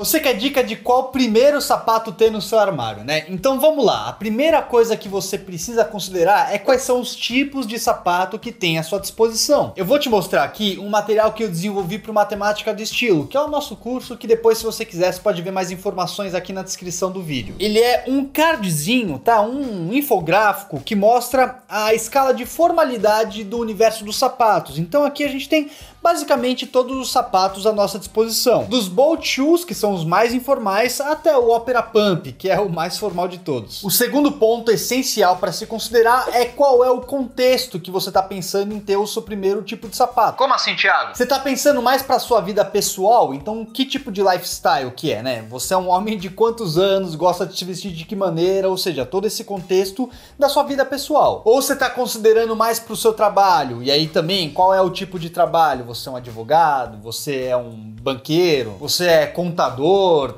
Você quer dica de qual primeiro sapato ter no seu armário, né? Então vamos lá. A primeira coisa que você precisa considerar é quais são os tipos de sapato que tem à sua disposição. Eu vou te mostrar aqui um material que eu desenvolvi para o Matemática do Estilo, que é o nosso curso que depois, se você quiser, você pode ver mais informações aqui na descrição do vídeo. Ele é um cardzinho, tá? Um infográfico que mostra a escala de formalidade do universo dos sapatos. Então aqui a gente tem basicamente todos os sapatos à nossa disposição. Dos Boat Shoes, que são os mais informais, até o Opera Pump, que é o mais formal de todos. O segundo ponto essencial para se considerar é qual é o contexto que você está pensando em ter o seu primeiro tipo de sapato. Como assim, Thiago? Você está pensando mais para sua vida pessoal? Então que tipo de lifestyle que é, né? Você é um homem de quantos anos, gosta de se vestir de que maneira, ou seja, todo esse contexto da sua vida pessoal. Ou você está considerando mais para o seu trabalho, e aí também qual é o tipo de trabalho? Você é um advogado, você é um banqueiro, você é contador,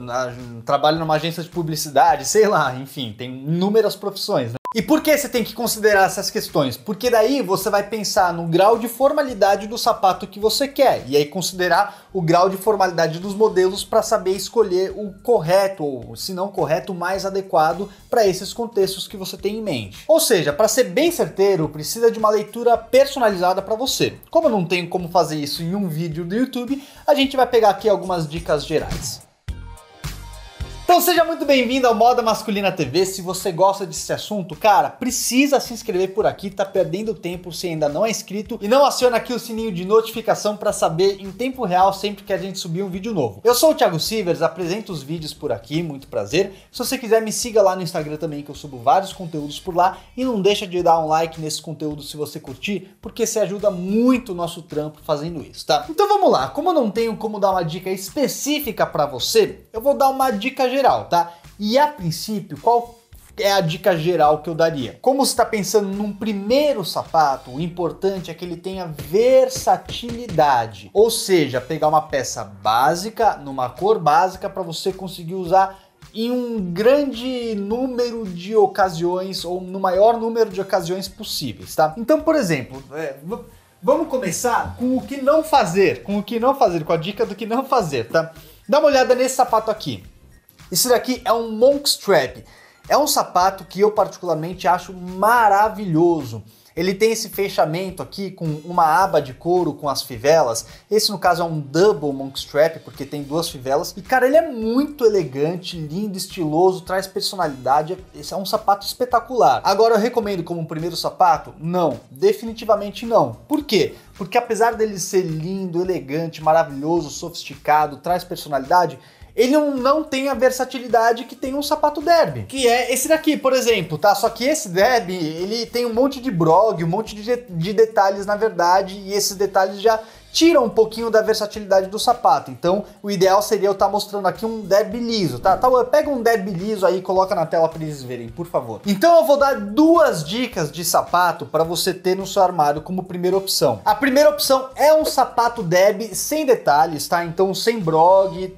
trabalha numa agência de publicidade, sei lá, enfim, tem inúmeras profissões, né? E por que você tem que considerar essas questões? Porque daí você vai pensar no grau de formalidade do sapato que você quer, e aí considerar o grau de formalidade dos modelos para saber escolher o correto, ou se não correto, o mais adequado para esses contextos que você tem em mente. Ou seja, para ser bem certeiro, precisa de uma leitura personalizada para você. Como eu não tenho como fazer isso em um vídeo do YouTube, a gente vai pegar aqui algumas dicas gerais. Então seja muito bem-vindo ao Moda Masculina TV. Se você gosta desse assunto, cara, precisa se inscrever por aqui, tá perdendo tempo se ainda não é inscrito, e não aciona aqui o sininho de notificação para saber em tempo real sempre que a gente subir um vídeo novo. Eu sou o Thiago Sivers, apresento os vídeos por aqui, muito prazer. Se você quiser, me siga lá no Instagram também, que eu subo vários conteúdos por lá, e não deixa de dar um like nesse conteúdo se você curtir, porque você ajuda muito o nosso trampo fazendo isso, tá? Então vamos lá, como eu não tenho como dar uma dica específica para você, eu vou dar uma dica geral, tá? E a princípio, qual é a dica geral que eu daria? Como você está pensando num primeiro sapato, o importante é que ele tenha versatilidade. Ou seja, pegar uma peça básica, numa cor básica, para você conseguir usar em um grande número de ocasiões, ou no maior número de ocasiões possíveis, tá? Então, por exemplo, vamos começar com o que não fazer, com a dica do que não fazer, tá? Dá uma olhada nesse sapato aqui. Esse daqui é um Monk Strap. É um sapato que eu particularmente acho maravilhoso. Ele tem esse fechamento aqui com uma aba de couro com as fivelas. Esse, no caso, é um Double Monk Strap, porque tem duas fivelas. E, cara, ele é muito elegante, lindo, estiloso, traz personalidade. Esse é um sapato espetacular. Agora, eu recomendo como um primeiro sapato? Não, definitivamente não. Por quê? Porque apesar dele ser lindo, elegante, maravilhoso, sofisticado, traz personalidade, ele não tem a versatilidade que tem um sapato derby, que é esse daqui, por exemplo, tá? Só que esse derby, ele tem um monte de brog, um monte de detalhes na verdade, e esses detalhes já tiram um pouquinho da versatilidade do sapato. Então, o ideal seria eu estar mostrando aqui um derby liso, tá? Pega um derby liso aí e coloca na tela para eles verem, por favor. Então, eu vou dar duas dicas de sapato para você ter no seu armário como primeira opção. A primeira opção é um sapato derby sem detalhes, tá? Então, sem brog,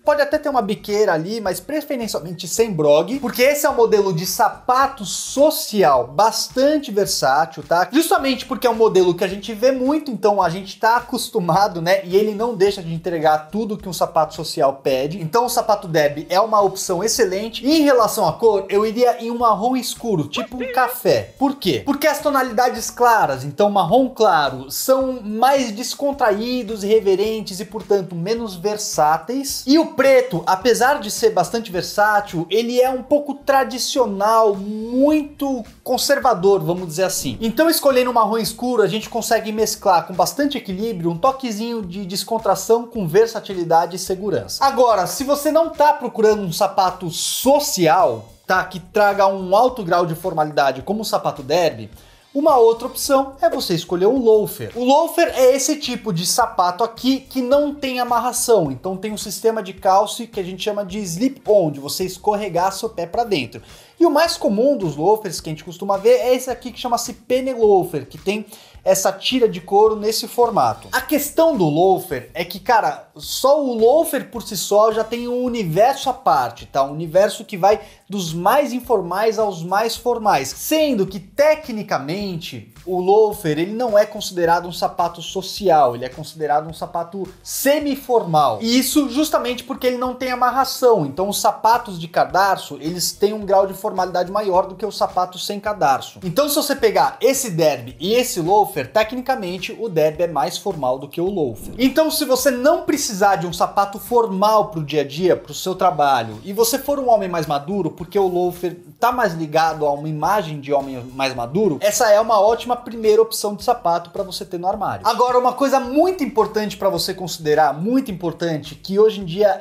pode até ter uma biqueira ali, mas preferencialmente sem brog, porque esse é um modelo de sapato social bastante versátil, tá? Justamente porque é um modelo que a gente vê muito, então a gente tá acostumado, né? E ele não deixa de entregar tudo que um sapato social pede. Então o sapato derby é uma opção excelente. E em relação à cor, eu iria em um marrom escuro, tipo um café. Por quê? Porque as tonalidades claras, então marrom claro, são mais descontraídos, irreverentes e, portanto, menos versáteis. E o preto, apesar de ser bastante versátil, ele é um pouco tradicional, muito conservador, vamos dizer assim. Então, escolhendo um marrom escuro, a gente consegue mesclar com bastante equilíbrio um toquezinho de descontração com versatilidade e segurança. Agora, se você não tá procurando um sapato social, tá, que traga um alto grau de formalidade como o sapato derby, uma outra opção é você escolher um loafer. O loafer é esse tipo de sapato aqui que não tem amarração, então tem um sistema de calce que a gente chama de slip-on, de você escorregar seu pé para dentro. E o mais comum dos loafers que a gente costuma ver é esse aqui que chama-se penny loafer, que tem essa tira de couro nesse formato. A questão do loafer é que, cara, só o loafer por si só já tem um universo à parte, tá? Um universo que vai dos mais informais aos mais formais, sendo que tecnicamente o loafer, ele não é considerado um sapato social, ele é considerado um sapato semi-formal. E isso justamente porque ele não tem amarração. Então os sapatos de cadarço, eles têm um grau de formalidade maior do que os sapatos sem cadarço. Então se você pegar esse derby e esse loafer, tecnicamente o derby é mais formal do que o loafer. Então se você não precisar de um sapato formal para o dia a dia, para o seu trabalho, e você for um homem mais maduro, porque o loafer tá mais ligado a uma imagem de homem mais maduro, essa é uma ótima primeira opção de sapato para você ter no armário. Agora, uma coisa muito importante para você considerar, muito importante, que hoje em dia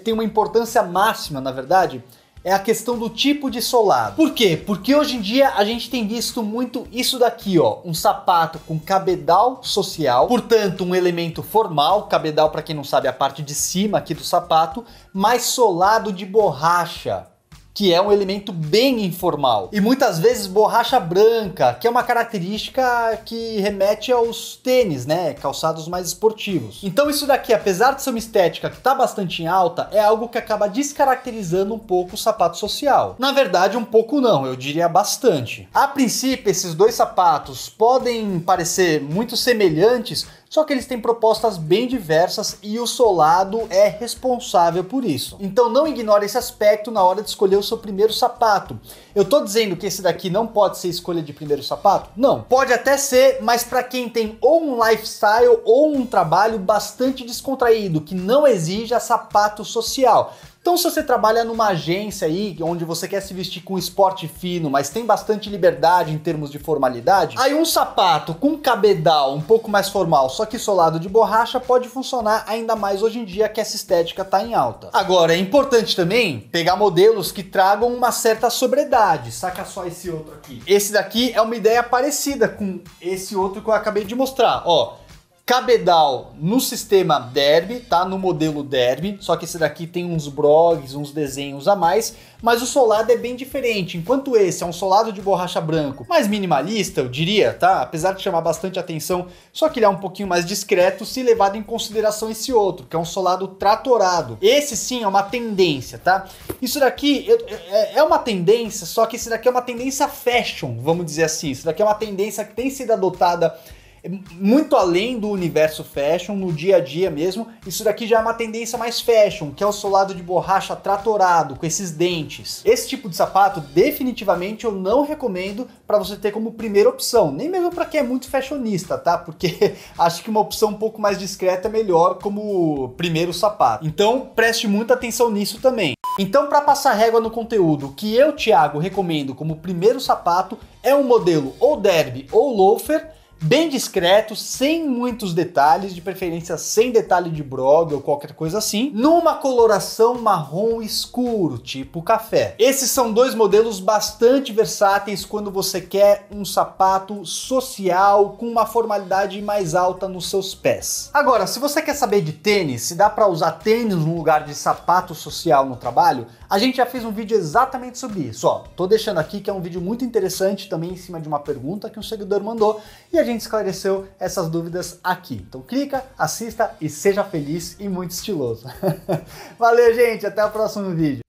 tem uma importância máxima, na verdade, é a questão do tipo de solado. Por quê? Porque hoje em dia a gente tem visto muito isso daqui, ó, um sapato com cabedal social, portanto um elemento formal, cabedal para quem não sabe é a parte de cima aqui do sapato, mas solado de borracha, que é um elemento bem informal. E muitas vezes borracha branca, que é uma característica que remete aos tênis, né? Calçados mais esportivos. Então isso daqui, apesar de ser uma estética que tá bastante em alta, é algo que acaba descaracterizando um pouco o sapato social. Na verdade, um pouco não, eu diria bastante. A princípio, esses dois sapatos podem parecer muito semelhantes, só que eles têm propostas bem diversas e o solado é responsável por isso. Então não ignore esse aspecto na hora de escolher o seu primeiro sapato. Eu tô dizendo que esse daqui não pode ser escolha de primeiro sapato? Não. Pode até ser, mas para quem tem ou um lifestyle ou um trabalho bastante descontraído, que não exija sapato social. Então se você trabalha numa agência aí, onde você quer se vestir com esporte fino, mas tem bastante liberdade em termos de formalidade, aí um sapato com cabedal um pouco mais formal, só que solado de borracha, pode funcionar ainda mais hoje em dia que essa estética tá em alta. Agora, é importante também pegar modelos que tragam uma certa sobriedade. Saca só esse outro aqui. Esse daqui é uma ideia parecida com esse outro que eu acabei de mostrar, ó. Cabedal no sistema Derby, tá? No modelo Derby, só que esse daqui tem uns brogues, uns desenhos a mais, mas o solado é bem diferente. Enquanto esse é um solado de borracha branco, mais minimalista, eu diria, tá? Apesar de chamar bastante atenção, só que ele é um pouquinho mais discreto se levado em consideração esse outro, que é um solado tratorado. Esse sim é uma tendência, tá? Isso daqui é uma tendência, só que esse daqui é uma tendência fashion, vamos dizer assim. Isso daqui é uma tendência que tem sido adotada muito além do universo fashion, no dia a dia mesmo. Isso daqui já é uma tendência mais fashion, que é o solado de borracha tratorado, com esses dentes. Esse tipo de sapato, definitivamente, eu não recomendo para você ter como primeira opção, nem mesmo para quem é muito fashionista, tá? Porque acho que uma opção um pouco mais discreta é melhor como primeiro sapato. Então, preste muita atenção nisso também. Então, para passar régua no conteúdo, o que eu, Thiago, recomendo como primeiro sapato é um modelo ou Derby ou Loafer, bem discreto, sem muitos detalhes, de preferência sem detalhe de brog ou qualquer coisa assim, numa coloração marrom escuro, tipo café. Esses são dois modelos bastante versáteis quando você quer um sapato social com uma formalidade mais alta nos seus pés. Agora, se você quer saber de tênis, se dá para usar tênis no lugar de sapato social no trabalho, a gente já fez um vídeo exatamente sobre isso, ó. Tô deixando aqui que é um vídeo muito interessante também em cima de uma pergunta que um seguidor mandou e a gente esclareceu essas dúvidas aqui. Então clica, assista e seja feliz e muito estiloso. Valeu, gente, até o próximo vídeo.